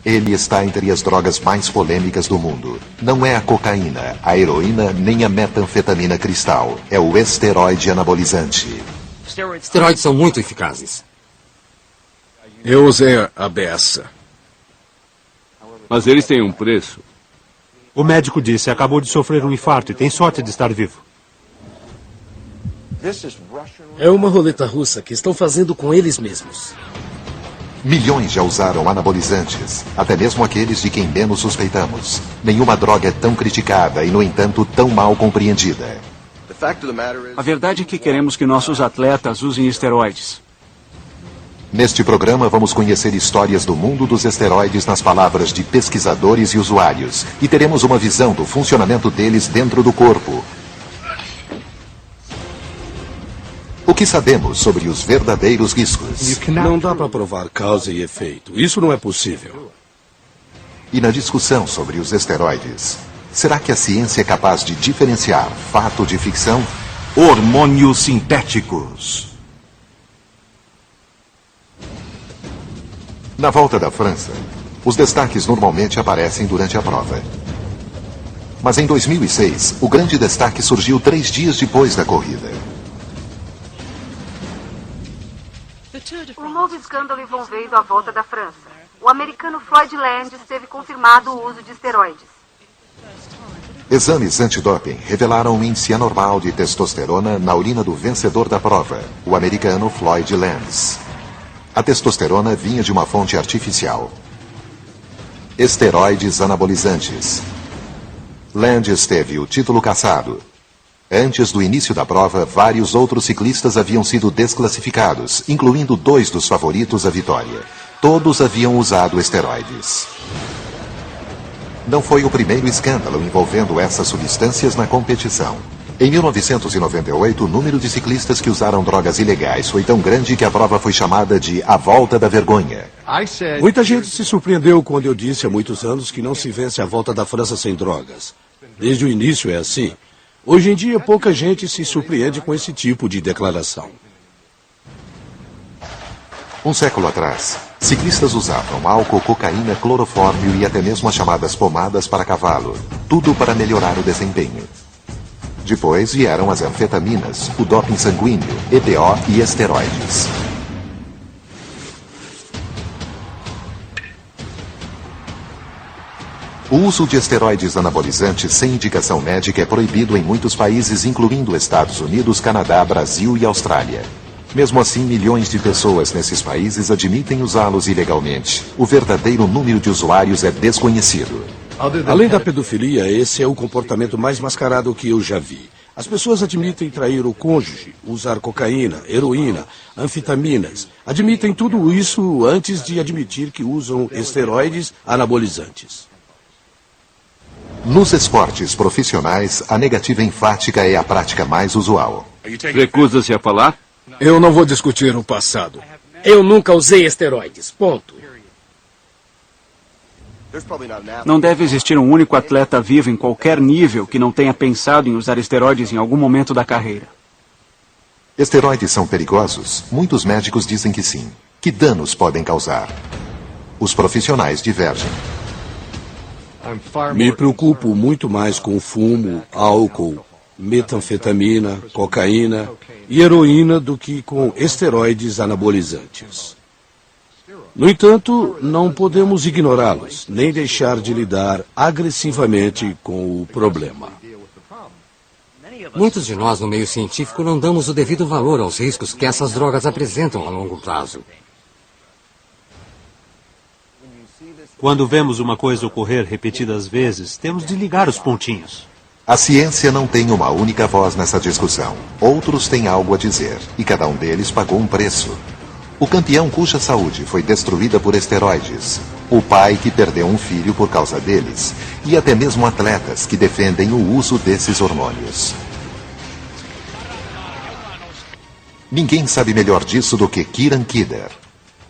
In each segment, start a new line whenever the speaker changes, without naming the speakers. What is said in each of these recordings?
Ele está entre as drogas mais polêmicas do mundo. Não é a cocaína, a heroína, nem a metanfetamina cristal. É o esteroide anabolizante.
Esteroides são muito eficazes.
Eu usei a beça.
Mas eles têm um preço.
O médico disse, acabou de sofrer um infarto e tem sorte de estar vivo.
É uma roleta russa que estão fazendo com eles mesmos.
Milhões já usaram anabolizantes, até mesmo aqueles de quem menos suspeitamos. Nenhuma droga é tão criticada e, no entanto, tão mal compreendida.
A verdade é que queremos que nossos atletas usem esteroides.
Neste programa, vamos conhecer histórias do mundo dos esteroides nas palavras de pesquisadores e usuários. E teremos uma visão do funcionamento deles dentro do corpo. O que sabemos sobre os verdadeiros riscos?
Não dá para provar causa e efeito. Isso não é possível.
E na discussão sobre os esteroides, será que a ciência é capaz de diferenciar fato de ficção?
Hormônios sintéticos.
Na volta da França, os destaques normalmente aparecem durante a prova. Mas em 2006, o grande destaque surgiu 3 dias depois da corrida.
Um novo escândalo envolvendo a volta da França. O americano Floyd Landis teve confirmado o uso de esteroides.
Exames antidoping revelaram um índice anormal de testosterona na urina do vencedor da prova, o americano Floyd Landis. A testosterona vinha de uma fonte artificial. Esteroides anabolizantes. Landis teve o título cassado. Antes do início da prova, vários outros ciclistas haviam sido desclassificados, incluindo 2 dos favoritos à vitória. Todos haviam usado esteroides. Não foi o primeiro escândalo envolvendo essas substâncias na competição. Em 1998, o número de ciclistas que usaram drogas ilegais foi tão grande que a prova foi chamada de a Volta da Vergonha.
Muita gente se surpreendeu quando eu disse há muitos anos que não se vence a volta da França sem drogas. Desde o início é assim. Hoje em dia, pouca gente se surpreende com esse tipo de declaração.
Um século atrás, ciclistas usavam álcool, cocaína, clorofórmio e até mesmo as chamadas pomadas para cavalo. Tudo para melhorar o desempenho. Depois vieram as anfetaminas, o doping sanguíneo, EPO e esteroides. O uso de esteroides anabolizantes sem indicação médica é proibido em muitos países, incluindo Estados Unidos, Canadá, Brasil e Austrália. Mesmo assim, milhões de pessoas nesses países admitem usá-los ilegalmente. O verdadeiro número de usuários é desconhecido.
Além da pedofilia, esse é o comportamento mais mascarado que eu já vi. As pessoas admitem trair o cônjuge, usar cocaína, heroína, anfetaminas. Admitem tudo isso antes de admitir que usam esteroides anabolizantes.
Nos esportes profissionais, a negativa enfática é a prática mais usual.
Recusa-se a falar?
Eu não vou discutir o passado.
Eu nunca usei esteroides. Ponto.
Não deve existir um único atleta vivo em qualquer nível que não tenha pensado em usar esteroides em algum momento da carreira.
Esteroides são perigosos? Muitos médicos dizem que sim. Que danos podem causar? Os profissionais divergem.
Me preocupo muito mais com fumo, álcool, metanfetamina, cocaína e heroína do que com esteroides anabolizantes. No entanto, não podemos ignorá-los, nem deixar de lidar agressivamente com o problema.
Muitos de nós no meio científico não damos o devido valor aos riscos que essas drogas apresentam a longo prazo.
Quando vemos uma coisa ocorrer repetidas vezes, temos de ligar os pontinhos.
A ciência não tem uma única voz nessa discussão. Outros têm algo a dizer, e cada um deles pagou um preço. O campeão cuja saúde foi destruída por esteroides. O pai que perdeu um filho por causa deles. E até mesmo atletas que defendem o uso desses hormônios. Ninguém sabe melhor disso do que Kieran Kidder.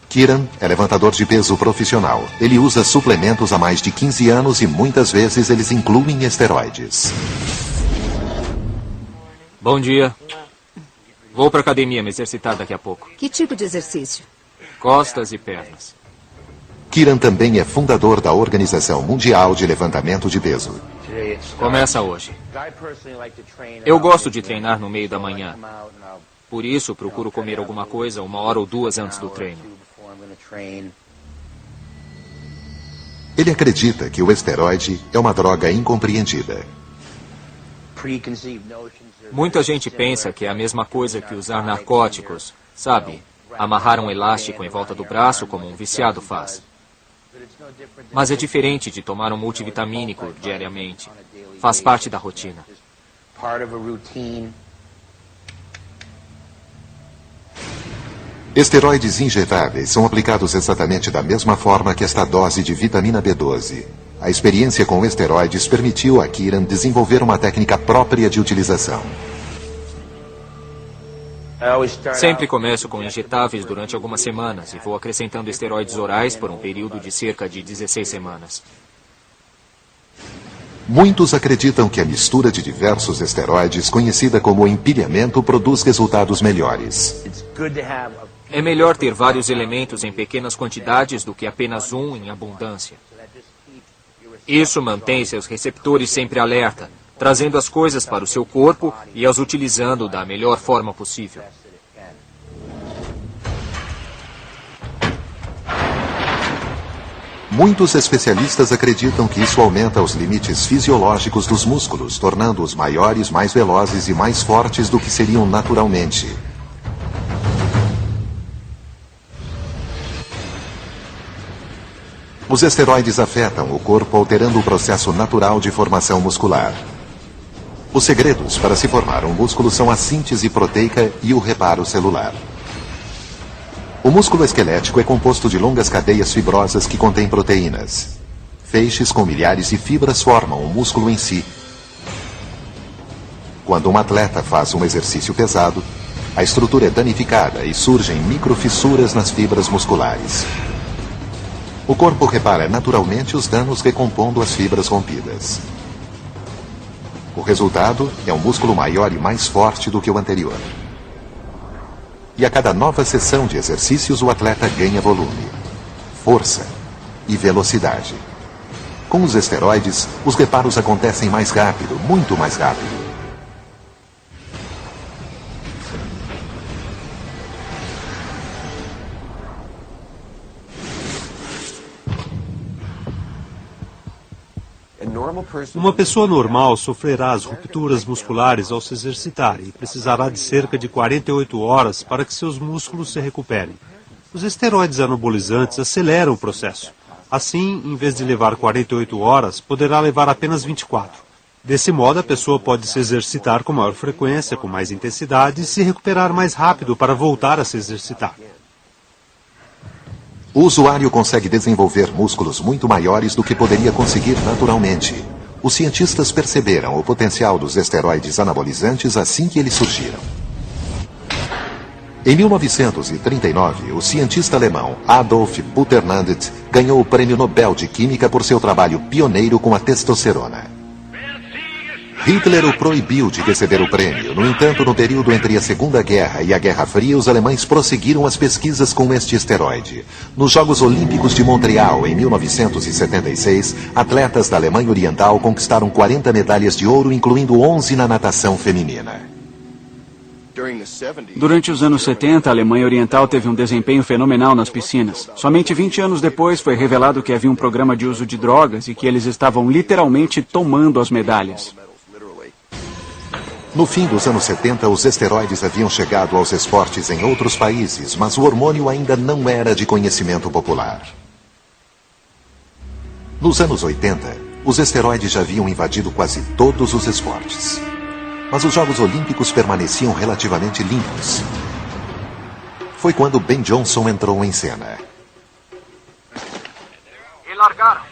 Kieran é levantador de peso profissional. Ele usa suplementos há mais de 15 anos e muitas vezes eles incluem esteroides.
Bom dia. Vou para academia me exercitar daqui a pouco.
Que tipo de exercício?
Costas e pernas.
Kieran também é fundador da Organização Mundial de Levantamento de Peso.
Começa hoje. Eu gosto de treinar no meio da manhã. Por isso, procuro comer alguma coisa 1 hora ou 2 antes do treino.
Ele acredita que o esteroide é uma droga incompreendida.
Muita gente pensa que é a mesma coisa que usar narcóticos, sabe? Amarrar um elástico em volta do braço como um viciado faz. Mas é diferente de tomar um multivitamínico diariamente. Faz parte da rotina.
Esteroides injetáveis são aplicados exatamente da mesma forma que esta dose de vitamina B12. A experiência com esteroides permitiu a Kieran desenvolver uma técnica própria de utilização.
Sempre começo com injetáveis durante algumas semanas e vou acrescentando esteroides orais por um período de cerca de 16 semanas.
Muitos acreditam que a mistura de diversos esteroides, conhecida como empilhamento, produz resultados melhores.
É melhor ter vários elementos em pequenas quantidades do que apenas um em abundância. Isso mantém seus receptores sempre alerta, trazendo as coisas para o seu corpo e as utilizando da melhor forma possível.
Muitos especialistas acreditam que isso aumenta os limites fisiológicos dos músculos, tornando-os maiores, mais velozes e mais fortes do que seriam naturalmente. Os esteroides afetam o corpo, alterando o processo natural de formação muscular. Os segredos para se formar um músculo são a síntese proteica e o reparo celular. O músculo esquelético é composto de longas cadeias fibrosas que contêm proteínas. Feixes com milhares de fibras formam o músculo em si. Quando um atleta faz um exercício pesado, a estrutura é danificada e surgem microfissuras nas fibras musculares. O corpo repara naturalmente os danos recompondo as fibras rompidas. O resultado é um músculo maior e mais forte do que o anterior. E a cada nova sessão de exercícios, o atleta ganha volume, força e velocidade. Com os esteroides, os reparos acontecem mais rápido, muito mais rápido.
Uma pessoa normal sofrerá as rupturas musculares ao se exercitar e precisará de cerca de 48 horas para que seus músculos se recuperem. Os esteroides anabolizantes aceleram o processo. Assim, em vez de levar 48 horas, poderá levar apenas 24. Desse modo, a pessoa pode se exercitar com maior frequência, com mais intensidade e se recuperar mais rápido para voltar a se exercitar.
O usuário consegue desenvolver músculos muito maiores do que poderia conseguir naturalmente. Os cientistas perceberam o potencial dos esteroides anabolizantes assim que eles surgiram. Em 1939, o cientista alemão Adolf Butenandt ganhou o Prêmio Nobel de Química por seu trabalho pioneiro com a testosterona. Hitler o proibiu de receber o prêmio. No entanto, no período entre a Segunda Guerra e a Guerra Fria, os alemães prosseguiram as pesquisas com este esteroide. Nos Jogos Olímpicos de Montreal, em 1976, atletas da Alemanha Oriental conquistaram 40 medalhas de ouro, incluindo 11 na natação feminina.
Durante os anos 70, a Alemanha Oriental teve um desempenho fenomenal nas piscinas. Somente 20 anos depois foi revelado que havia um programa de uso de drogas e que eles estavam literalmente tomando as medalhas.
No fim dos anos 70, os esteroides haviam chegado aos esportes em outros países, mas o hormônio ainda não era de conhecimento popular. Nos anos 80, os esteroides já haviam invadido quase todos os esportes. Mas os Jogos Olímpicos permaneciam relativamente limpos. Foi quando Ben Johnson entrou em cena.
E largaram.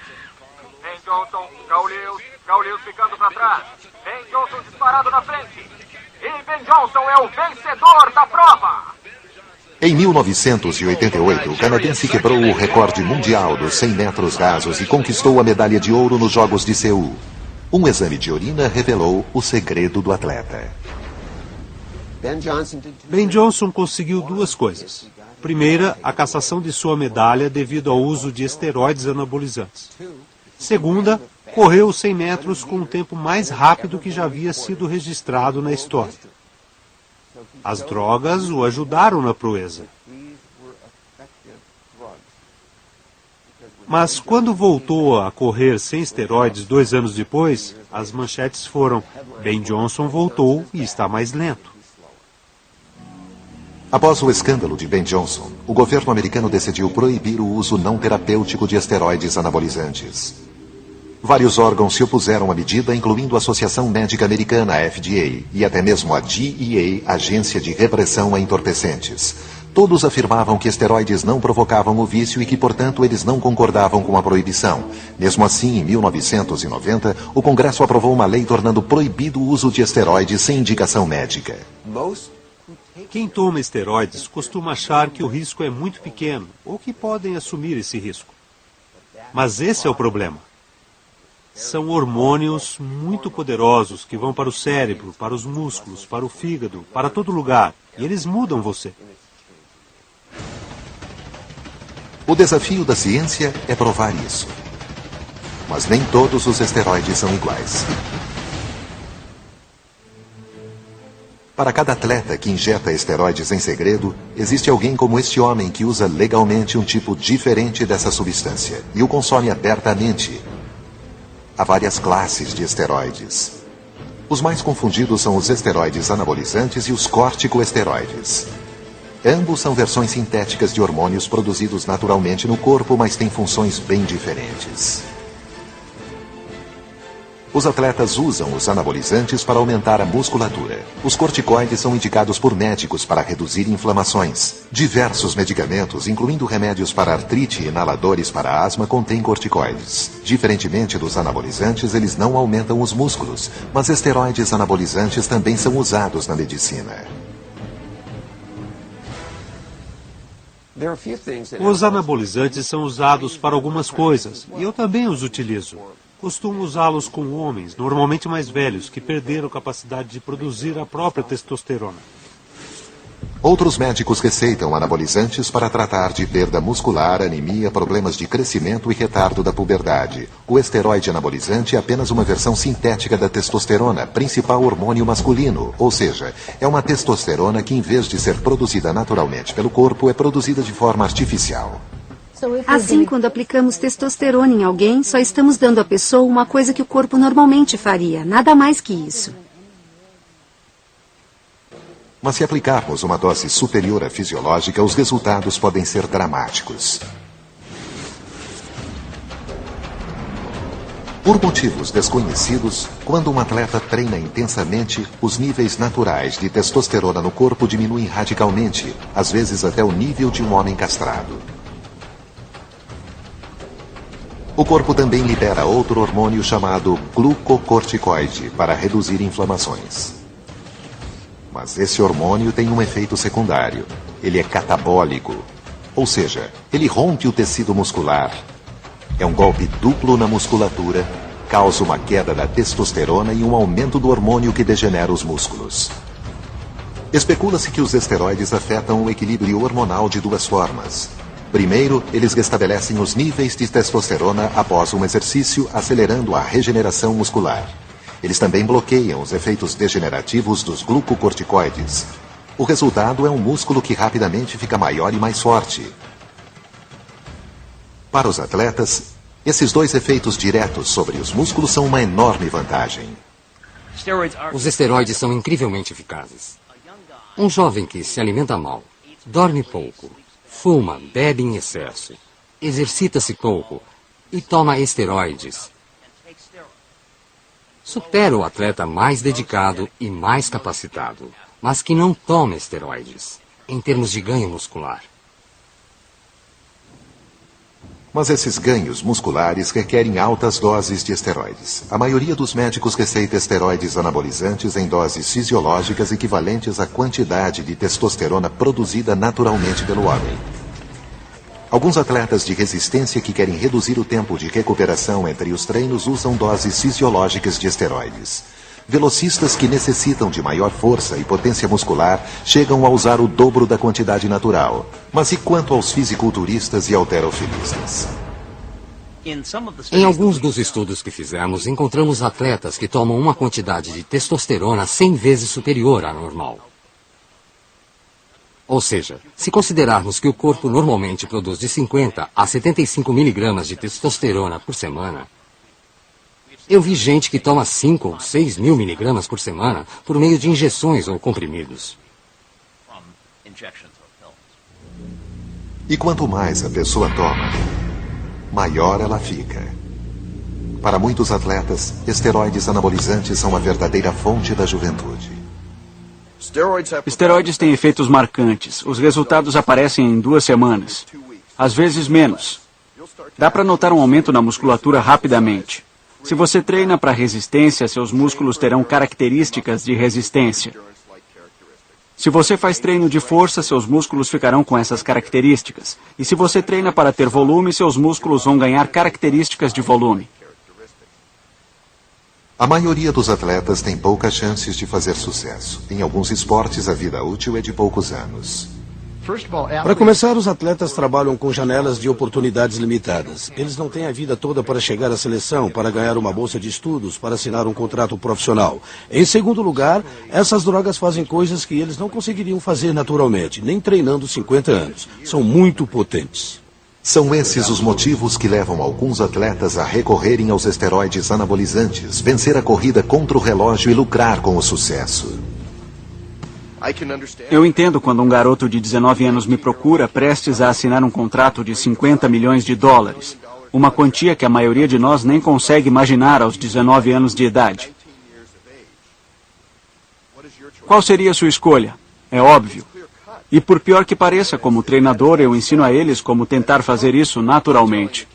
Ben Johnson, Gaulius ficando para trás. Ben Johnson disparado na frente. E Ben Johnson é o vencedor da prova.
Em 1988, o canadense quebrou o recorde mundial dos 100 metros rasos e conquistou a medalha de ouro nos Jogos de Seul. Um exame de urina revelou o segredo do atleta.
Ben Johnson conseguiu duas coisas. Primeira, a cassação de sua medalha devido ao uso de esteroides anabolizantes. Segunda, correu os 100 metros com um tempo mais rápido que já havia sido registrado na história. As drogas o ajudaram na proeza. Mas quando voltou a correr sem esteroides 2 anos depois, as manchetes foram: Ben Johnson voltou e está mais lento.
Após o escândalo de Ben Johnson, o governo americano decidiu proibir o uso não terapêutico de esteroides anabolizantes. Vários órgãos se opuseram à medida, incluindo a Associação Médica Americana, a FDA, e até mesmo a DEA, Agência de Repressão a Entorpecentes. Todos afirmavam que esteroides não provocavam o vício e que, portanto, eles não concordavam com a proibição. Mesmo assim, em 1990, o Congresso aprovou uma lei tornando proibido o uso de esteroides sem indicação médica.
Quem toma esteroides costuma achar que o risco é muito pequeno ou que podem assumir esse risco. Mas esse é o problema. São hormônios muito poderosos que vão para o cérebro, para os músculos, para o fígado, para todo lugar. E eles mudam você.
O desafio da ciência é provar isso. Mas nem todos os esteroides são iguais. Para cada atleta que injeta esteroides em segredo, existe alguém como este homem que usa legalmente um tipo diferente dessa substância e o consome abertamente. Há várias classes de esteroides. Os mais confundidos são os esteroides anabolizantes e os corticoesteroides. Ambos são versões sintéticas de hormônios produzidos naturalmente no corpo, mas têm funções bem diferentes. Os atletas usam os anabolizantes para aumentar a musculatura. Os corticoides são indicados por médicos para reduzir inflamações. Diversos medicamentos, incluindo remédios para artrite e inaladores para asma, contêm corticoides. Diferentemente dos anabolizantes, eles não aumentam os músculos, mas esteroides anabolizantes também são usados na medicina.
Os anabolizantes são usados para algumas coisas, e eu também os utilizo. Costumo usá-los com homens, normalmente mais velhos, que perderam capacidade de produzir a própria testosterona.
Outros médicos receitam anabolizantes para tratar de perda muscular, anemia, problemas de crescimento e retardo da puberdade. O esteroide anabolizante é apenas uma versão sintética da testosterona, principal hormônio masculino, ou seja, é uma testosterona que, em vez de ser produzida naturalmente pelo corpo, é produzida de forma artificial.
Assim, quando aplicamos testosterona em alguém, só estamos dando à pessoa uma coisa que o corpo normalmente faria, nada mais que isso.
Mas se aplicarmos uma dose superior à fisiológica, os resultados podem ser dramáticos. Por motivos desconhecidos, quando um atleta treina intensamente, os níveis naturais de testosterona no corpo diminuem radicalmente, às vezes até o nível de um homem castrado. O corpo também libera outro hormônio chamado glucocorticoide para reduzir inflamações. Mas esse hormônio tem um efeito secundário. Ele é catabólico, ou seja, ele rompe o tecido muscular. É um golpe duplo na musculatura, causa uma queda da testosterona e um aumento do hormônio que degenera os músculos. Especula-se que os esteroides afetam o equilíbrio hormonal de duas formas. Primeiro, eles restabelecem os níveis de testosterona após um exercício, acelerando a regeneração muscular. Eles também bloqueiam os efeitos degenerativos dos glucocorticoides. O resultado é um músculo que rapidamente fica maior e mais forte. Para os atletas, esses dois efeitos diretos sobre os músculos são uma enorme vantagem.
Os esteroides são incrivelmente eficazes. Um jovem que se alimenta mal, dorme pouco, fuma, bebe em excesso, exercita-se pouco e toma esteroides supera o atleta mais dedicado e mais capacitado, mas que não toma esteroides, em termos de ganho muscular.
Mas esses ganhos musculares requerem altas doses de esteroides. A maioria dos médicos receita esteroides anabolizantes em doses fisiológicas equivalentes à quantidade de testosterona produzida naturalmente pelo homem. Alguns atletas de resistência que querem reduzir o tempo de recuperação entre os treinos usam doses fisiológicas de esteroides. Velocistas que necessitam de maior força e potência muscular chegam a usar o dobro da quantidade natural. Mas e quanto aos fisiculturistas e halterofilistas?
Em alguns dos estudos que fizemos, encontramos atletas que tomam uma quantidade de testosterona 100 vezes superior à normal. Ou seja, se considerarmos que o corpo normalmente produz de 50 a 75 miligramas de testosterona por semana, eu vi gente que toma 5 ou 6 mil miligramas por semana por meio de injeções ou comprimidos.
E quanto mais a pessoa toma, maior ela fica. Para muitos atletas, esteroides anabolizantes são a verdadeira fonte da juventude.
Esteroides têm efeitos marcantes. Os resultados aparecem em 2 semanas. Às vezes menos. Dá para notar um aumento na musculatura rapidamente. Se você treina para resistência, seus músculos terão características de resistência. Se você faz treino de força, seus músculos ficarão com essas características. E se você treina para ter volume, seus músculos vão ganhar características de volume.
A maioria dos atletas tem poucas chances de fazer sucesso. Em alguns esportes, a vida útil é de poucos anos.
Para começar, os atletas trabalham com janelas de oportunidades limitadas. Eles não têm a vida toda para chegar à seleção, para ganhar uma bolsa de estudos, para assinar um contrato profissional. Em segundo lugar, essas drogas fazem coisas que eles não conseguiriam fazer naturalmente, nem treinando 50 anos. São muito potentes.
São esses os motivos que levam alguns atletas a recorrerem aos esteroides anabolizantes, vencer a corrida contra o relógio e lucrar com o sucesso.
Eu entendo quando um garoto de 19 anos me procura prestes a assinar um contrato de 50 milhões de dólares. Uma quantia que a maioria de nós nem consegue imaginar aos 19 anos de idade. Qual seria a sua escolha? É óbvio. E por pior que pareça, como treinador, eu ensino a eles como tentar fazer isso naturalmente.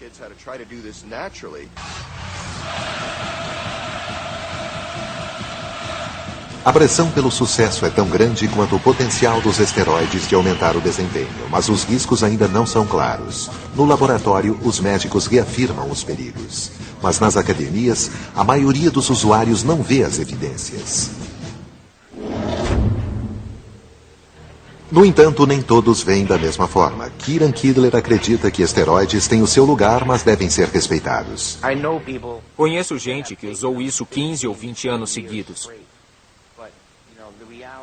A pressão pelo sucesso é tão grande quanto o potencial dos esteroides de aumentar o desempenho, mas os riscos ainda não são claros. No laboratório, os médicos reafirmam os perigos. Mas nas academias, a maioria dos usuários não vê as evidências. No entanto, nem todos veem da mesma forma. Kieran Kidler acredita que esteroides têm o seu lugar, mas devem ser respeitados.
Conheço gente que usou isso 15 ou 20 anos seguidos.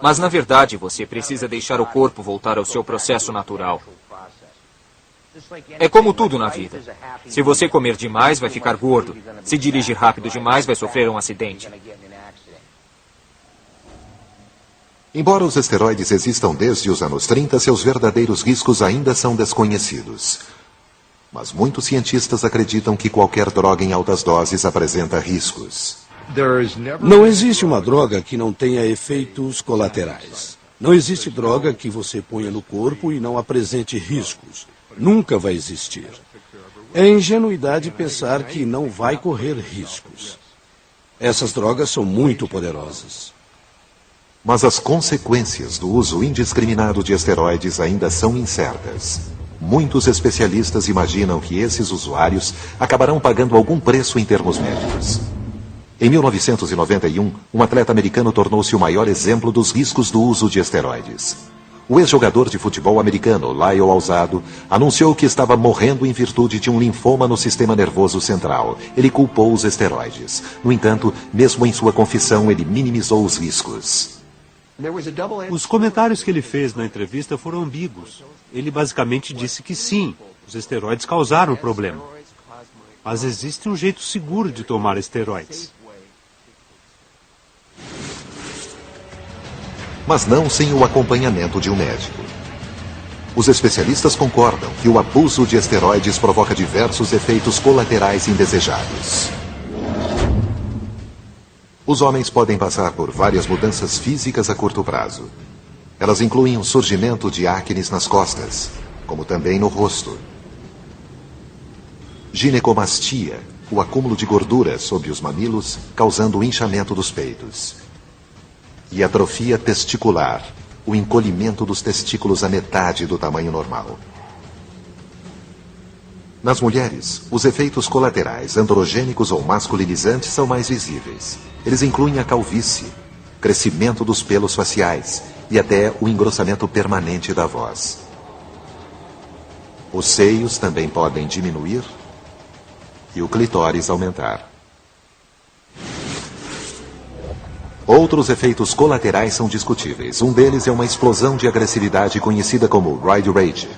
Mas, na verdade, você precisa deixar o corpo voltar ao seu processo natural. É como tudo na vida. Se você comer demais, vai ficar gordo. Se dirigir rápido demais, vai sofrer um acidente.
Embora os esteroides existam desde os anos 30, seus verdadeiros riscos ainda são desconhecidos. Mas muitos cientistas acreditam que qualquer droga em altas doses apresenta riscos.
Não existe uma droga que não tenha efeitos colaterais. Não existe droga que você ponha no corpo e não apresente riscos. Nunca vai existir. É ingenuidade pensar que não vai correr riscos. Essas drogas são muito poderosas.
Mas as consequências do uso indiscriminado de esteroides ainda são incertas. Muitos especialistas imaginam que esses usuários acabarão pagando algum preço em termos médicos. Em 1991, um atleta americano tornou-se o maior exemplo dos riscos do uso de esteroides. O ex-jogador de futebol americano, Lyle Alzado, anunciou que estava morrendo em virtude de um linfoma no sistema nervoso central. Ele culpou os esteroides. No entanto, mesmo em sua confissão, ele minimizou os riscos.
Os comentários que ele fez na entrevista foram ambíguos. Ele basicamente disse que sim, os esteroides causaram o problema. Mas existe um jeito seguro de tomar esteroides.
Mas não sem o acompanhamento de um médico. Os especialistas concordam que o abuso de esteroides provoca diversos efeitos colaterais indesejados. Os homens podem passar por várias mudanças físicas a curto prazo. Elas incluem o surgimento de acnes nas costas, como também no rosto. Ginecomastia, o acúmulo de gordura sobre os mamilos, causando o inchamento dos peitos. E atrofia testicular, o encolhimento dos testículos à metade do tamanho normal. Nas mulheres, os efeitos colaterais androgênicos ou masculinizantes são mais visíveis. Eles incluem a calvície, crescimento dos pelos faciais e até o engrossamento permanente da voz. Os seios também podem diminuir e o clitóris aumentar. Outros efeitos colaterais são discutíveis. Um deles é uma explosão de agressividade conhecida como Roid Rage.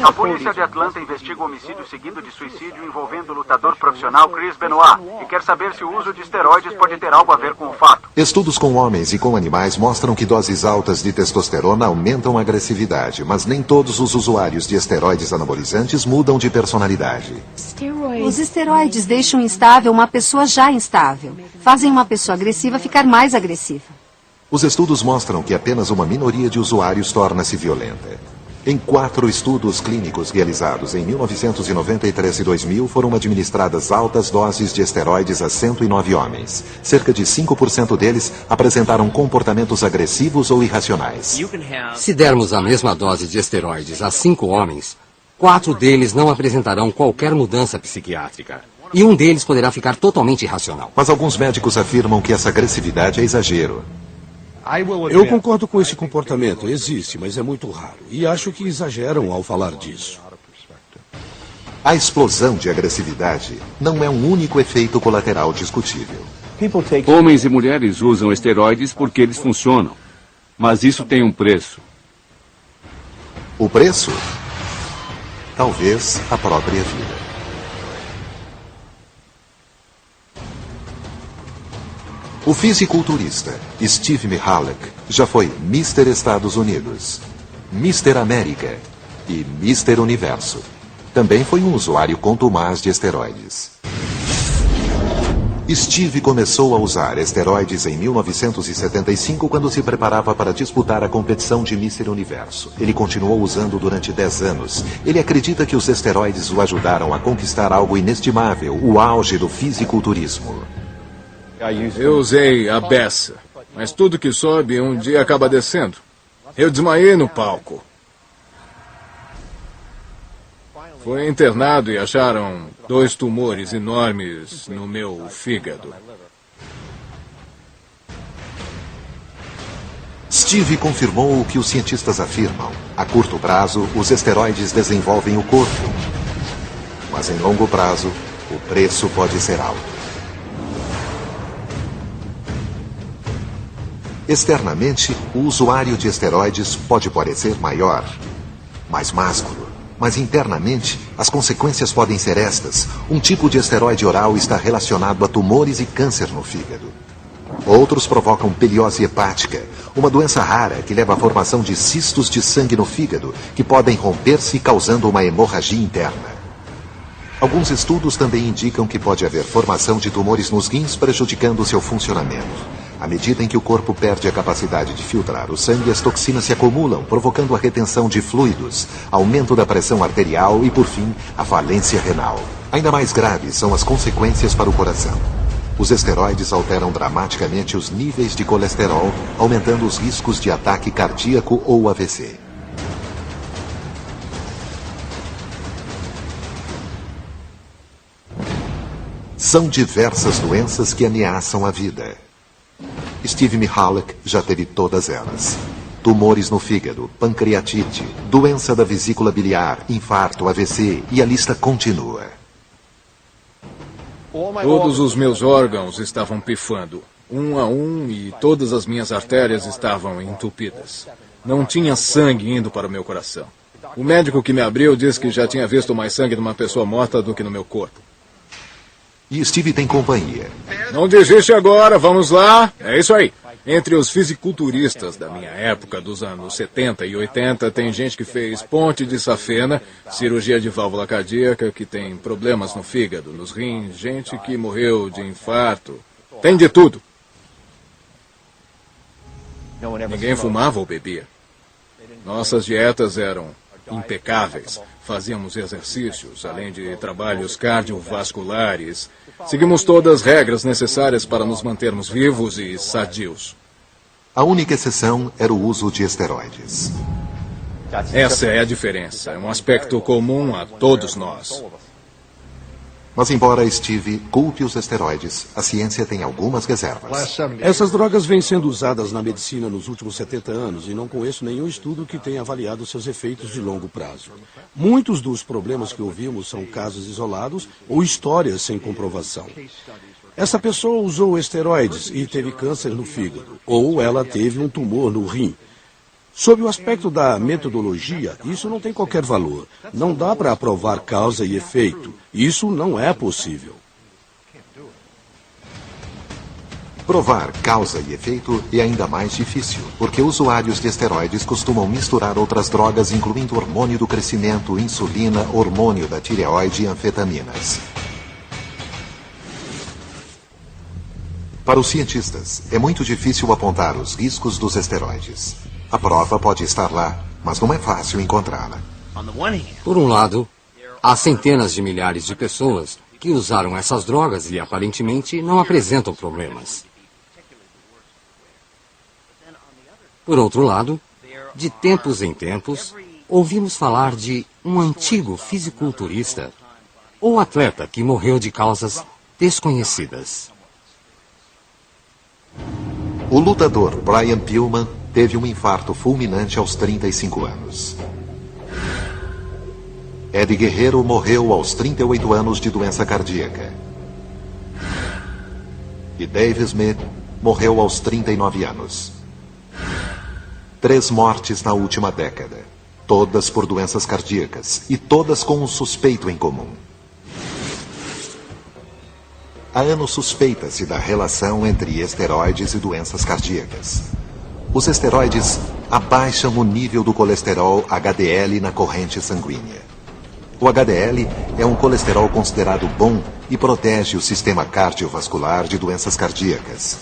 A polícia de Atlanta investiga o homicídio seguido de suicídio envolvendo o lutador profissional Chris Benoit e quer saber se o uso de esteroides pode ter algo a ver com o fato.
Estudos com homens e com animais mostram que doses altas de testosterona aumentam a agressividade, mas nem todos os usuários de esteroides anabolizantes mudam de personalidade.
Os esteroides deixam instável uma pessoa já instável. Fazem uma pessoa agressiva ficar mais agressiva.
Os estudos mostram que apenas uma minoria de usuários torna-se violenta. Em 4 estudos clínicos realizados em 1993 e 2000, foram administradas altas doses de esteroides a 109 homens. Cerca de 5% deles apresentaram comportamentos agressivos ou irracionais.
Se dermos a mesma dose de esteroides a 5 homens, 4 deles não apresentarão qualquer mudança psiquiátrica. E um deles poderá ficar totalmente irracional.
Mas alguns médicos afirmam que essa agressividade é exagero.
Eu concordo com esse comportamento. Existe, mas é muito raro. E acho que exageram ao falar disso.
A explosão de agressividade não é um único efeito colateral discutível.
Homens e mulheres usam esteroides porque eles funcionam. Mas isso tem um preço.
O preço? Talvez a própria vida. O fisiculturista Steve Mihalek já foi Mr. Estados Unidos, Mr. América e Mr. Universo. Também foi um usuário contumaz de esteroides. Steve começou a usar esteroides em 1975 quando se preparava para disputar a competição de Mr. Universo. Ele continuou usando durante 10 anos. Ele acredita que os esteroides o ajudaram a conquistar algo inestimável, o auge do fisiculturismo.
Eu usei a beça, mas tudo que sobe um dia acaba descendo. Eu desmaiei no palco. Fui internado e acharam 2 tumores enormes no meu fígado.
Steve confirmou o que os cientistas afirmam. A curto prazo, os esteroides desenvolvem o corpo. Mas em longo prazo, o preço pode ser alto. Externamente, o usuário de esteroides pode parecer maior, mais másculo. Mas internamente, as consequências podem ser estas. Um tipo de esteroide oral está relacionado a tumores e câncer no fígado. Outros provocam peliose hepática, uma doença rara que leva à formação de cistos de sangue no fígado, que podem romper-se causando uma hemorragia interna. Alguns estudos também indicam que pode haver formação de tumores nos rins prejudicando seu funcionamento. À medida em que o corpo perde a capacidade de filtrar o sangue, as toxinas se acumulam, provocando a retenção de fluidos, aumento da pressão arterial e, por fim, a falência renal. Ainda mais graves são as consequências para o coração. Os esteroides alteram dramaticamente os níveis de colesterol, aumentando os riscos de ataque cardíaco ou AVC. São diversas doenças que ameaçam a vida. Steve Mihalek já teve todas elas. Tumores no fígado, pancreatite, doença da vesícula biliar, infarto, AVC e a lista continua.
Todos os meus órgãos estavam pifando, um a um, e todas as minhas artérias estavam entupidas. Não tinha sangue indo para o meu coração. O médico que me abriu disse que já tinha visto mais sangue numa pessoa morta do que no meu corpo.
E Steve tem companhia.
Não desiste agora, vamos lá. É isso aí. Entre os fisiculturistas da minha época, dos anos 70 e 80, tem gente que fez ponte de safena, cirurgia de válvula cardíaca, que tem problemas no fígado, nos rins, gente que morreu de infarto. Tem de tudo. Ninguém fumava ou bebia. Nossas dietas eram impecáveis. Fazíamos exercícios, além de trabalhos cardiovasculares. Seguimos todas as regras necessárias para nos mantermos vivos e sadios.
A única exceção era o uso de esteroides.
Essa é a diferença. É um aspecto comum a todos nós.
Mas embora Steve culpe os esteroides, a ciência tem algumas reservas.
Essas drogas vêm sendo usadas na medicina nos últimos 70 anos e não conheço nenhum estudo que tenha avaliado seus efeitos de longo prazo. Muitos dos problemas que ouvimos são casos isolados ou histórias sem comprovação. Essa pessoa usou esteroides e teve câncer no fígado, ou ela teve um tumor no rim. Sob o aspecto da metodologia, isso não tem qualquer valor. Não dá para provar causa e efeito. Isso não é possível.
Provar causa e efeito é ainda mais difícil, porque usuários de esteroides costumam misturar outras drogas, incluindo hormônio do crescimento, insulina, hormônio da tireoide e anfetaminas. Para os cientistas, é muito difícil apontar os riscos dos esteroides. A prova pode estar lá, mas não é fácil encontrá-la.
Por um lado, há centenas de milhares de pessoas que usaram essas drogas e aparentemente não apresentam problemas. Por outro lado, de tempos em tempos, ouvimos falar de um antigo fisiculturista ou atleta que morreu de causas desconhecidas.
O lutador Brian Pillman teve um infarto fulminante aos 35 anos. Eddie Guerrero morreu aos 38 anos de doença cardíaca. E Dave Smith morreu aos 39 anos. 3 mortes na última década, todas por doenças cardíacas e todas com um suspeito em comum. Há anos suspeita-se da relação entre esteroides e doenças cardíacas. Os esteroides abaixam o nível do colesterol HDL na corrente sanguínea. O HDL é um colesterol considerado bom e protege o sistema cardiovascular de doenças cardíacas.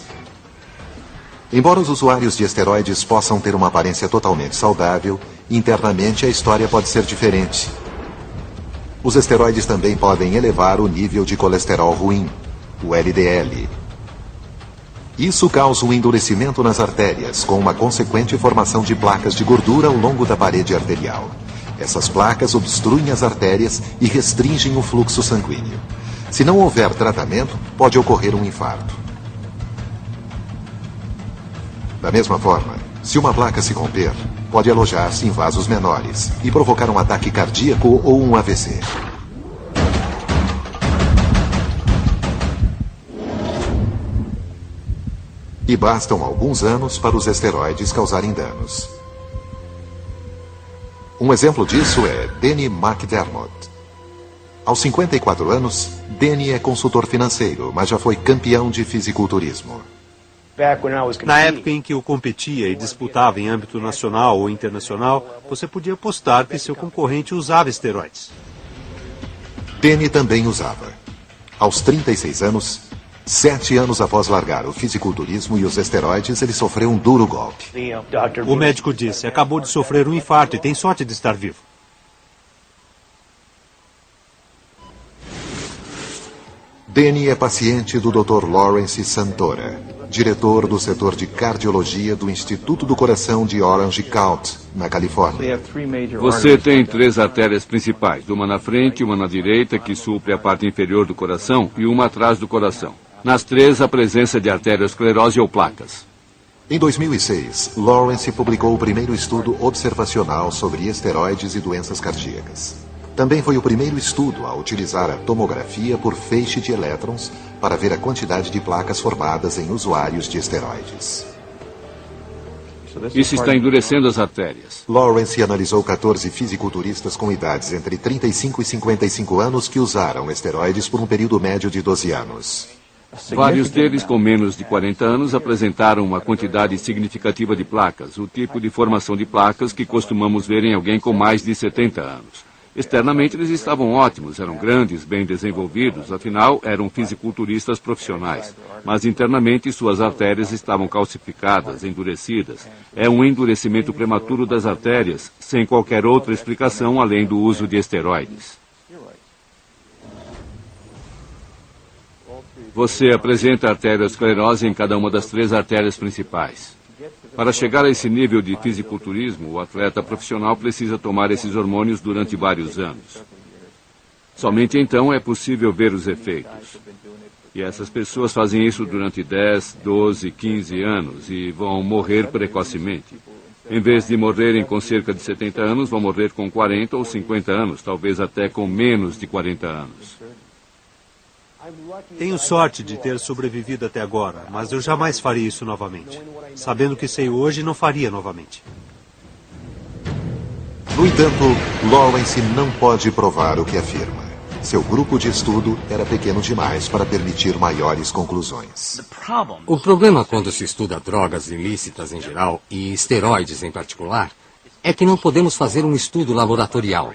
Embora os usuários de esteroides possam ter uma aparência totalmente saudável, internamente a história pode ser diferente. Os esteroides também podem elevar o nível de colesterol ruim, o LDL. Isso causa um endurecimento nas artérias, com uma consequente formação de placas de gordura ao longo da parede arterial. Essas placas obstruem as artérias e restringem o fluxo sanguíneo. Se não houver tratamento, pode ocorrer um infarto. Da mesma forma, se uma placa se romper, pode alojar-se em vasos menores e provocar um ataque cardíaco ou um AVC. E bastam alguns anos para os esteroides causarem danos. Um exemplo disso é Danny McDermott. Aos 54 anos, Danny é consultor financeiro, mas já foi campeão de fisiculturismo.
Na época em que eu competia e disputava em âmbito nacional ou internacional, você podia apostar que seu concorrente usava esteroides.
Danny também usava. Aos 36 anos, 7 anos após largar o fisiculturismo e os esteroides, ele sofreu um duro golpe.
O médico disse: acabou de sofrer um infarto e tem sorte de estar vivo.
Danny é paciente do Dr. Lawrence Santora, diretor do setor de cardiologia do Instituto do Coração de Orange County, na Califórnia.
Você tem 3 artérias principais, uma na frente, uma na direita, que supre a parte inferior do coração, e uma atrás do coração. Nas 3, a presença de arteriosclerose ou placas.
Em 2006, Lawrence publicou o primeiro estudo observacional sobre esteroides e doenças cardíacas. Também foi o primeiro estudo a utilizar a tomografia por feixe de elétrons para ver a quantidade de placas formadas em usuários de esteroides.
Isso está endurecendo as artérias.
Lawrence analisou 14 fisiculturistas com idades entre 35 e 55 anos que usaram esteroides por um período médio de 12 anos.
Vários deles, com menos de 40 anos, apresentaram uma quantidade significativa de placas, o tipo de formação de placas que costumamos ver em alguém com mais de 70 anos. Externamente, eles estavam ótimos, eram grandes, bem desenvolvidos, afinal, eram fisiculturistas profissionais. Mas internamente, suas artérias estavam calcificadas, endurecidas. É um endurecimento prematuro das artérias, sem qualquer outra explicação além do uso de esteroides. Você apresenta arteriosclerose em cada uma das 3 artérias principais. Para chegar a esse nível de fisiculturismo, o atleta profissional precisa tomar esses hormônios durante vários anos. Somente então é possível ver os efeitos. E essas pessoas fazem isso durante 10, 12, 15 anos e vão morrer precocemente. Em vez de morrerem com cerca de 70 anos, vão morrer com 40 ou 50 anos, talvez até com menos de 40 anos.
Tenho sorte de ter sobrevivido até agora, mas eu jamais faria isso novamente. Sabendo o que sei hoje, não faria novamente.
No entanto, Lawrence não pode provar o que afirma. Seu grupo de estudo era pequeno demais para permitir maiores conclusões.
O problema quando se estuda drogas ilícitas em geral e esteroides em particular é que não podemos fazer um estudo laboratorial.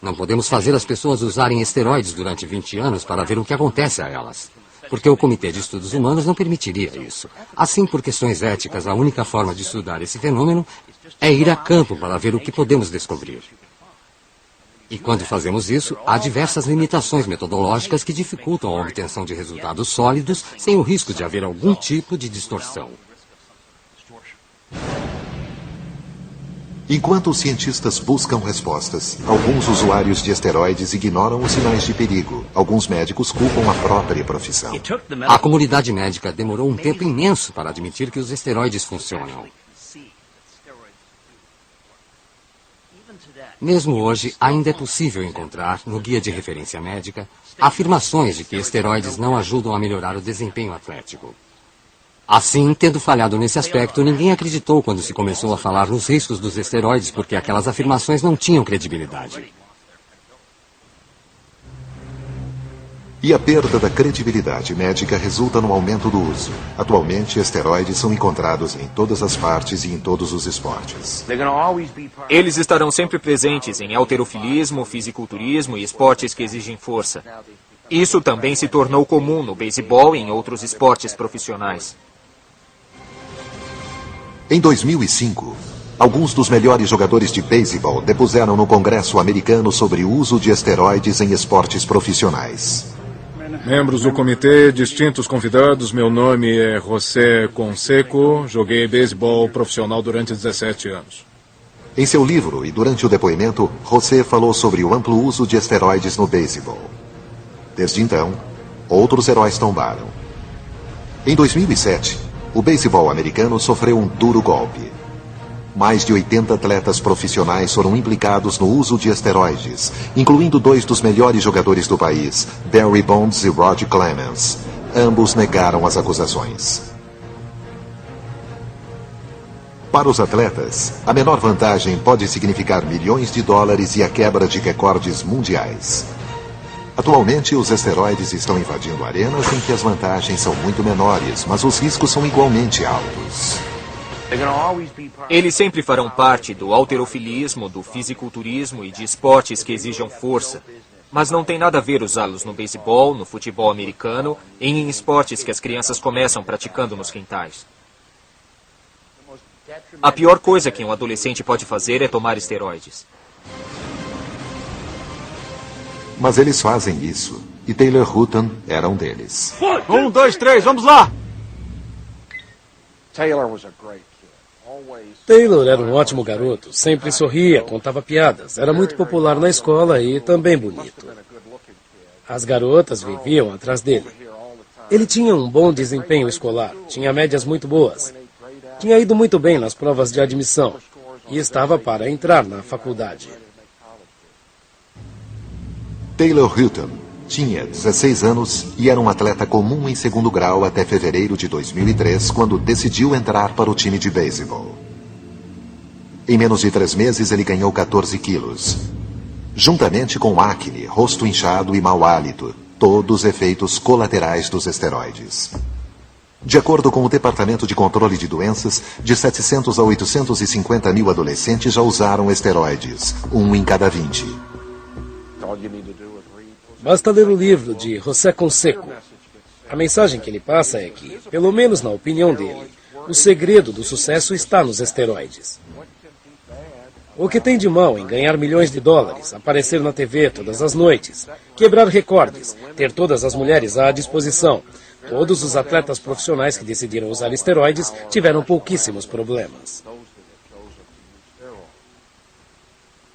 Não podemos fazer as pessoas usarem esteroides durante 20 anos para ver o que acontece a elas. Porque o Comitê de Estudos Humanos não permitiria isso. Assim, por questões éticas, a única forma de estudar esse fenômeno é ir a campo para ver o que podemos descobrir. E quando fazemos isso, há diversas limitações metodológicas que dificultam a obtenção de resultados sólidos sem o risco de haver algum tipo de distorção.
Enquanto os cientistas buscam respostas, alguns usuários de esteroides ignoram os sinais de perigo. Alguns médicos culpam a própria profissão.
A comunidade médica demorou um tempo imenso para admitir que os esteroides funcionam. Mesmo hoje, ainda é possível encontrar, no guia de referência médica, afirmações de que esteroides não ajudam a melhorar o desempenho atlético. Assim, tendo falhado nesse aspecto, ninguém acreditou quando se começou a falar nos riscos dos esteroides, porque aquelas afirmações não tinham credibilidade.
E a perda da credibilidade médica resulta no aumento do uso. Atualmente, esteroides são encontrados em todas as partes e em todos os esportes.
Eles estarão sempre presentes em halterofilismo, fisiculturismo e esportes que exigem força. Isso também se tornou comum no beisebol e em outros esportes profissionais.
Em 2005, alguns dos melhores jogadores de beisebol depuseram no Congresso americano sobre o uso de esteroides em esportes profissionais.
Membros do comitê, distintos convidados, meu nome é José Conceco, joguei beisebol profissional durante 17 anos.
Em seu livro e durante o depoimento, José falou sobre o amplo uso de esteroides no beisebol. Desde então, outros heróis tombaram. Em 2007, o beisebol americano sofreu um duro golpe. Mais de 80 atletas profissionais foram implicados no uso de esteroides, incluindo 2 dos melhores jogadores do país, Barry Bonds e Roger Clemens. Ambos negaram as acusações. Para os atletas, a menor vantagem pode significar milhões de dólares e a quebra de recordes mundiais. Atualmente, os esteroides estão invadindo arenas em que as vantagens são muito menores, mas os riscos são igualmente altos.
Eles sempre farão parte do halterofilismo, do fisiculturismo e de esportes que exijam força. Mas não tem nada a ver usá-los no beisebol, no futebol americano e em esportes que as crianças começam praticando nos quintais. A pior coisa que um adolescente pode fazer é tomar esteroides.
Mas eles fazem isso, e Taylor Hutton era um deles.
1, 2, 3, vamos lá!
Taylor era um ótimo garoto, sempre sorria, contava piadas, era muito popular na escola e também bonito. As garotas viviam atrás dele. Ele tinha um bom desempenho escolar, tinha médias muito boas. Tinha ido muito bem nas provas de admissão e estava para entrar na faculdade.
Taylor Hutton tinha 16 anos e era um atleta comum em segundo grau até fevereiro de 2003, quando decidiu entrar para o time de beisebol. Em menos de 3 meses, ele ganhou 14 quilos. Juntamente com acne, rosto inchado e mau hálito, todos efeitos colaterais dos esteroides. De acordo com o Departamento de Controle de Doenças, de 700 a 850 mil adolescentes já usaram esteroides, 1 em cada 20.
Basta ler o livro de José Conceco. A mensagem que ele passa é que, pelo menos na opinião dele, o segredo do sucesso está nos esteroides. O que tem de mal em ganhar milhões de dólares, aparecer na TV todas as noites, quebrar recordes, ter todas as mulheres à disposição? Todos os atletas profissionais que decidiram usar esteroides tiveram pouquíssimos problemas.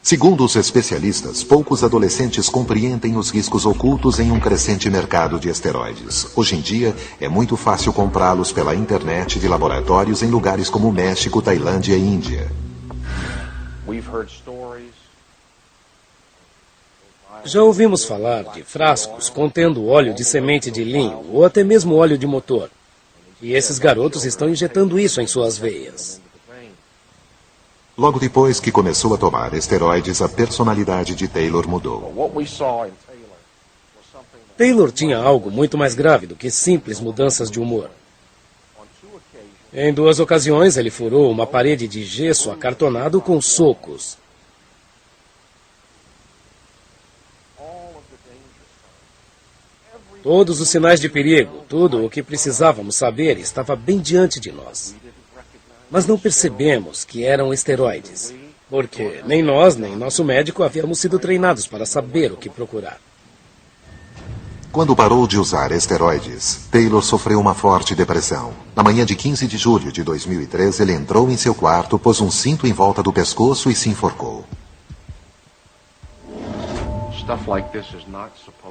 Segundo os especialistas, poucos adolescentes compreendem os riscos ocultos em um crescente mercado de esteroides. Hoje em dia, é muito fácil comprá-los pela internet de laboratórios em lugares como México, Tailândia e Índia.
Já ouvimos falar de frascos contendo óleo de semente de linho ou até mesmo óleo de motor. E esses garotos estão injetando isso em suas veias.
Logo depois que começou a tomar esteroides, a personalidade de Taylor mudou.
Taylor tinha algo muito mais grave do que simples mudanças de humor. Em 2 ocasiões, ele furou uma parede de gesso acartonado com socos. Todos os sinais de perigo, tudo o que precisávamos saber estava bem diante de nós. Mas não percebemos que eram esteroides, porque nem nós, nem nosso médico havíamos sido treinados para saber o que procurar.
Quando parou de usar esteroides, Taylor sofreu uma forte depressão. Na manhã de 15 de julho de 2003, ele entrou em seu quarto, pôs um cinto em volta do pescoço e se enforcou.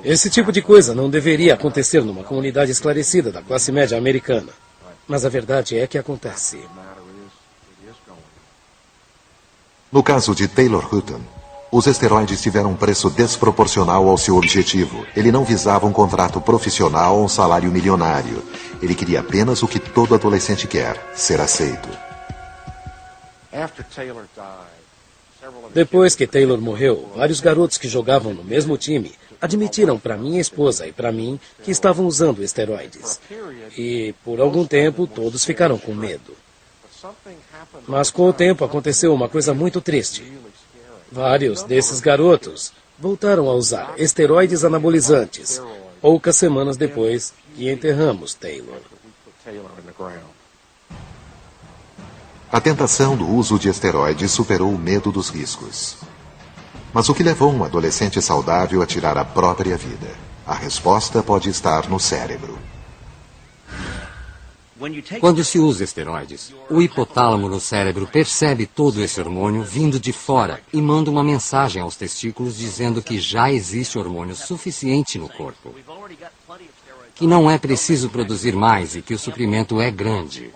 Esse tipo de coisa não deveria acontecer numa comunidade esclarecida da classe média americana. Mas a verdade é que acontece.
No caso de Taylor Hutton, os esteroides tiveram um preço desproporcional ao seu objetivo. Ele não visava um contrato profissional ou um salário milionário. Ele queria apenas o que todo adolescente quer, ser aceito.
Depois que Taylor morreu, vários garotos que jogavam no mesmo time admitiram para minha esposa e para mim que estavam usando esteroides. E, por algum tempo, todos ficaram com medo. Mas com o tempo aconteceu uma coisa muito triste. Vários desses garotos voltaram a usar esteroides anabolizantes, poucas semanas depois que enterramos Taylor.
A tentação do uso de esteroides superou o medo dos riscos. Mas o que levou um adolescente saudável a tirar a própria vida? A resposta pode estar no cérebro.
Quando se usa esteroides, o hipotálamo no cérebro percebe todo esse hormônio vindo de fora e manda uma mensagem aos testículos dizendo que já existe hormônio suficiente no corpo, que não é preciso produzir mais e que o suprimento é grande.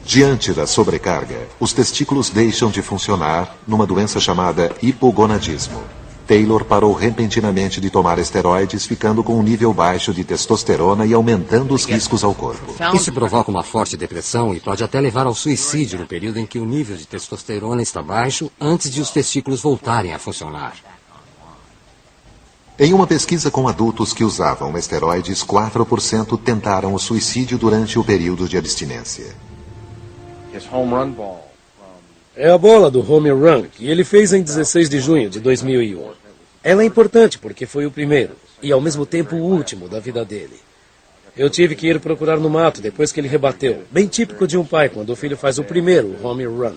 Diante da sobrecarga, os testículos deixam de funcionar numa doença chamada hipogonadismo. Taylor parou repentinamente de tomar esteroides, ficando com um nível baixo de testosterona e aumentando os riscos ao corpo.
Isso provoca uma forte depressão e pode até levar ao suicídio no período em que o nível de testosterona está baixo, antes de os testículos voltarem a funcionar.
Em uma pesquisa com adultos que usavam esteroides, 4% tentaram o suicídio durante o período de abstinência.
É a bola do home run que ele fez em 16 de junho de 2001. Ela é importante porque foi o primeiro e, ao mesmo tempo, o último da vida dele. Eu tive que ir procurar no mato depois que ele rebateu, bem típico de um pai quando o filho faz o primeiro home run.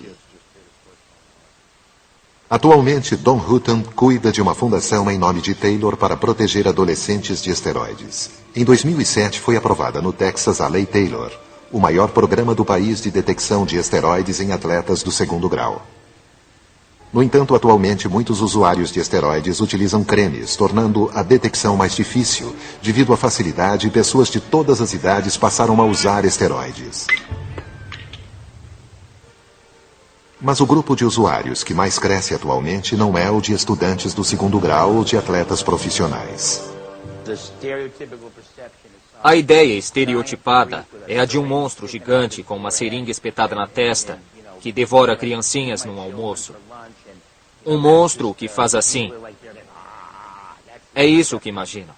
Atualmente, Don Hutton cuida de uma fundação em nome de Taylor para proteger adolescentes de esteroides. Em 2007, foi aprovada no Texas a Lei Taylor, o maior programa do país de detecção de esteroides em atletas do 2º grau. No entanto, atualmente, muitos usuários de esteroides utilizam cremes, tornando a detecção mais difícil. Devido à facilidade, pessoas de todas as idades passaram a usar esteroides. Mas o grupo de usuários que mais cresce atualmente não é o de estudantes do 2º grau ou de atletas profissionais.
A ideia estereotipada é a de um monstro gigante com uma seringa espetada na testa que devora criancinhas num almoço. Um monstro que faz assim. É isso que imaginam.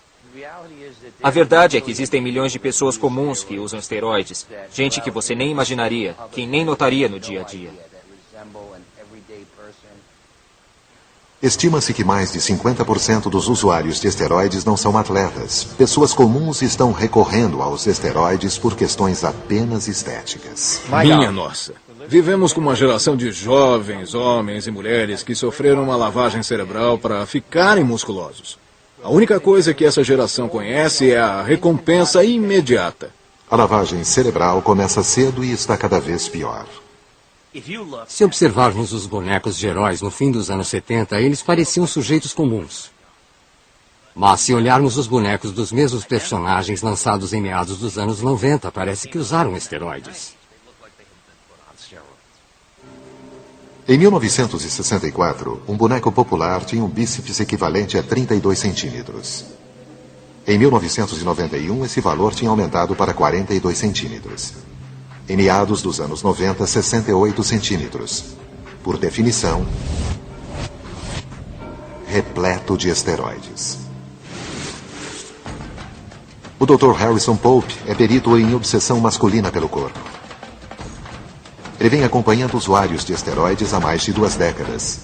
A verdade é que existem milhões de pessoas comuns que usam esteroides, gente que você nem imaginaria, que nem notaria no dia a dia.
Estima-se que mais de 50% dos usuários de esteroides não são atletas. Pessoas comuns estão recorrendo aos esteroides por questões apenas estéticas.
Minha nossa. Vivemos com uma geração de jovens, homens e mulheres que sofreram uma lavagem cerebral para ficarem musculosos. A única coisa que essa geração conhece é a recompensa imediata.
A lavagem cerebral começa cedo e está cada vez pior.
Se observarmos os bonecos de heróis no fim dos anos 70, eles pareciam sujeitos comuns. Mas se olharmos os bonecos dos mesmos personagens lançados em meados dos anos 90, parece que usaram esteroides.
Em 1964, um boneco popular tinha um bíceps equivalente a 32 centímetros. Em 1991, esse valor tinha aumentado para 42 centímetros. Em meados dos anos 90, 68 centímetros. Por definição, repleto de esteroides. O Dr. Harrison Pope é perito em obsessão masculina pelo corpo. Ele vem acompanhando usuários de esteroides há mais de 2 décadas.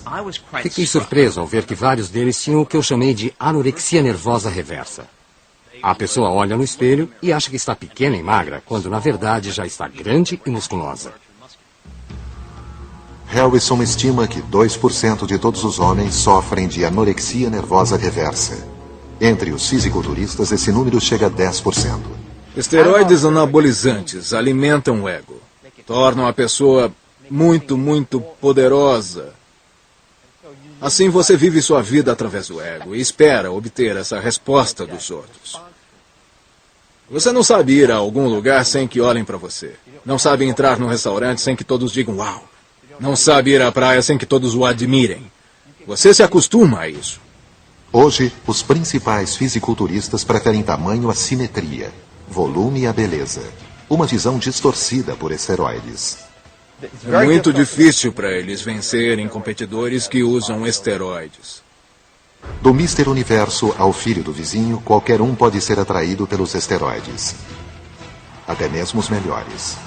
Fiquei surpreso ao ver que vários deles tinham o que eu chamei de anorexia nervosa reversa. A pessoa olha no espelho e acha que está pequena e magra, quando na verdade já está grande e musculosa.
Harrison estima que 2% de todos os homens sofrem de anorexia nervosa reversa. Entre os fisiculturistas, esse número chega a 10%.
Esteroides anabolizantes alimentam o ego. Tornam a pessoa muito poderosa. Assim você vive sua vida através do ego e espera obter essa resposta dos outros. Você não sabe ir a algum lugar sem que olhem para você. Não sabe entrar num restaurante sem que todos digam uau. Não sabe ir à praia sem que todos o admirem. Você se acostuma a isso.
Hoje, os principais fisiculturistas preferem tamanho à simetria, volume à beleza. Uma visão distorcida por esteroides.
É muito difícil para eles vencerem competidores que usam esteroides.
Do Mr. Universo ao filho do vizinho, qualquer um pode ser atraído pelos esteroides. Até mesmo os melhores.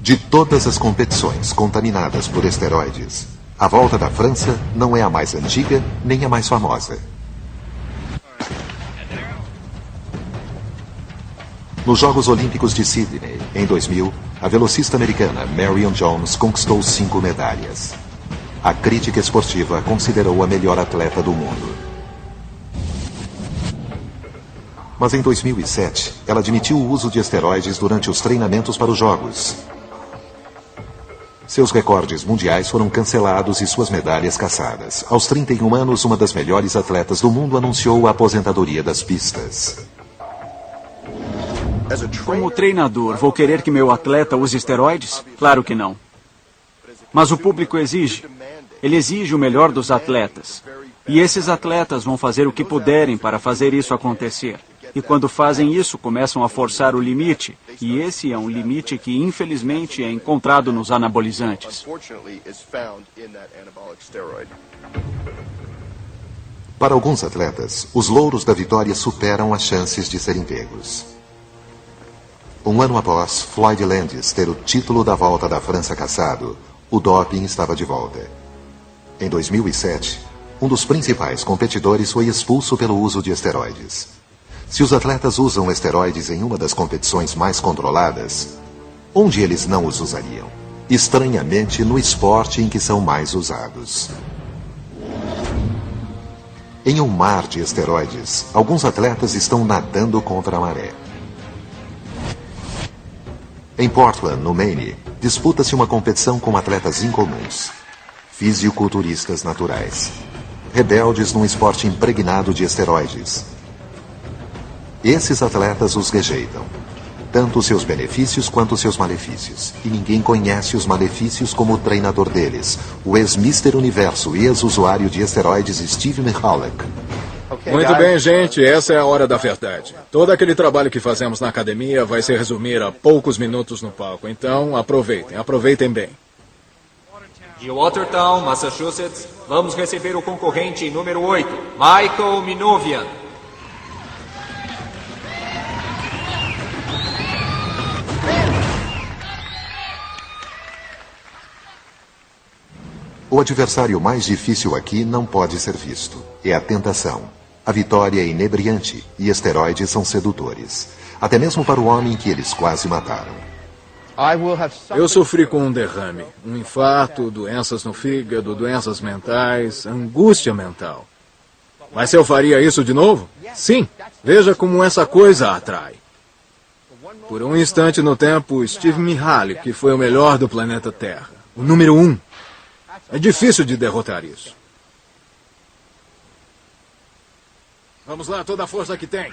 De todas as competições contaminadas por esteroides, a Volta da França não é a mais antiga nem a mais famosa. Nos Jogos Olímpicos de Sydney, em 2000, a velocista americana Marion Jones conquistou 5 medalhas. A crítica esportiva a considerou a melhor atleta do mundo. Mas em 2007, ela admitiu o uso de esteroides durante os treinamentos para os Jogos. Seus recordes mundiais foram cancelados e suas medalhas cassadas. Aos 31 anos, uma das melhores atletas do mundo anunciou a aposentadoria das pistas.
Como treinador, vou querer que meu atleta use esteroides? Claro que não. Mas o público exige. Ele exige o melhor dos atletas. E esses atletas vão fazer o que puderem para fazer isso acontecer. E quando fazem isso, começam a forçar o limite. E esse é um limite que, infelizmente, é encontrado nos anabolizantes.
Para alguns atletas, os louros da vitória superam as chances de serem pegos. Um ano após Floyd Landis ter o título da Volta da França cassado, o doping estava de volta. Em 2007, um dos principais competidores foi expulso pelo uso de esteroides. Se os atletas usam esteroides em uma das competições mais controladas, onde eles não os usariam? Estranhamente, no esporte em que são mais usados. Em um mar de esteroides, alguns atletas estão nadando contra a maré. Em Portland, no Maine, disputa-se uma competição com atletas incomuns, fisiculturistas naturais, rebeldes num esporte impregnado de esteroides. Esses atletas os rejeitam, tanto os seus benefícios quanto os seus malefícios. E ninguém conhece os malefícios como o treinador deles, o ex-Mr. Universo e ex-usuário de esteroides Steve Mihalek.
Muito bem, gente, essa é a hora da verdade. Todo aquele trabalho que fazemos na academia vai se resumir a poucos minutos no palco. Então, aproveitem bem.
De Watertown, Massachusetts, vamos receber o concorrente número 8, Michael Minovian.
O adversário mais difícil aqui não pode ser visto. É a tentação. A vitória é inebriante e esteroides são sedutores. Até mesmo para o homem que eles quase mataram.
Eu sofri com um derrame, um infarto, doenças no fígado, doenças mentais, angústia mental. Mas se eu faria isso de novo? Sim. Veja como essa coisa atrai. Por um instante no tempo, Steve Mihaly, que foi o melhor do planeta Terra. O número 1. É difícil de derrotar isso. Vamos lá, toda a força que tem.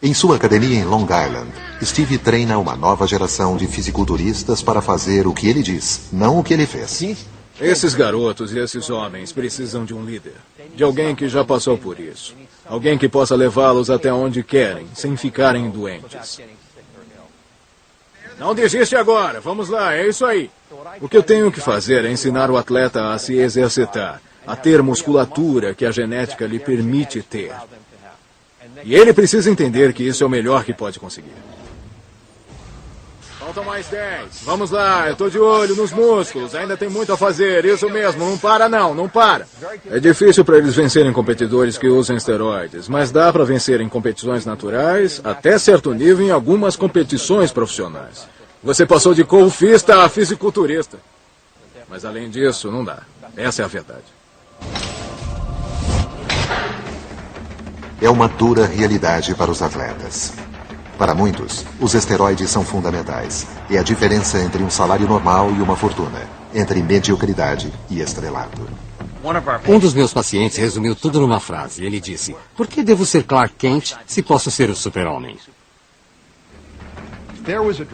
Em sua academia em Long Island, Steve treina uma nova geração de fisiculturistas para fazer o que ele diz, não o que ele fez.
Esses garotos e esses homens precisam de um líder. De alguém que já passou por isso. Alguém que possa levá-los até onde querem, sem ficarem doentes. Não desiste agora. Vamos lá, é isso aí. O que eu tenho que fazer é ensinar o atleta a se exercitar, a ter musculatura que a genética lhe permite ter. E ele precisa entender que isso é o melhor que pode conseguir. Faltam mais 10. Vamos lá, eu estou de olho nos músculos. Ainda tem muito a fazer, isso mesmo. Não para não, não para. É difícil para eles vencerem competidores que usam esteroides, mas dá para vencer em competições naturais, até certo nível em algumas competições profissionais. Você passou de golfista a fisiculturista. Mas além disso, não dá. Essa é a verdade.
É uma dura realidade para os atletas. Para muitos, os esteroides são fundamentais. É a diferença entre um salário normal e uma fortuna, entre mediocridade e estrelato.
Um dos meus pacientes resumiu tudo numa frase. Ele disse: por que devo ser Clark Kent se posso ser o super-homem?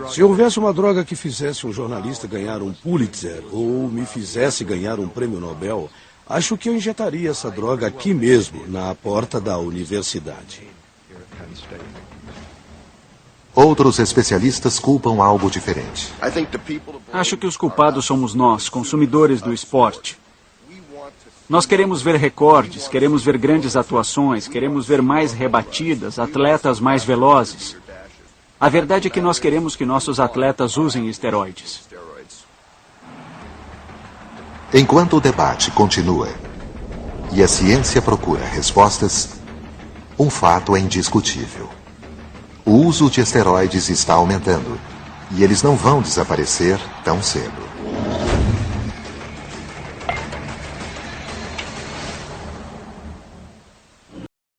Se houvesse uma droga que fizesse um jornalista ganhar um Pulitzer ou me fizesse ganhar um prêmio Nobel, acho que eu injetaria essa droga aqui mesmo, na porta da universidade.
Outros especialistas culpam algo diferente.
Acho que os culpados somos nós, consumidores do esporte. Nós queremos ver recordes, queremos ver grandes atuações, queremos ver mais rebatidas, atletas mais velozes. A verdade é que nós queremos que nossos atletas usem esteroides.
Enquanto o debate continua e a ciência procura respostas, um fato é indiscutível. O uso de esteroides está aumentando e eles não vão desaparecer tão cedo.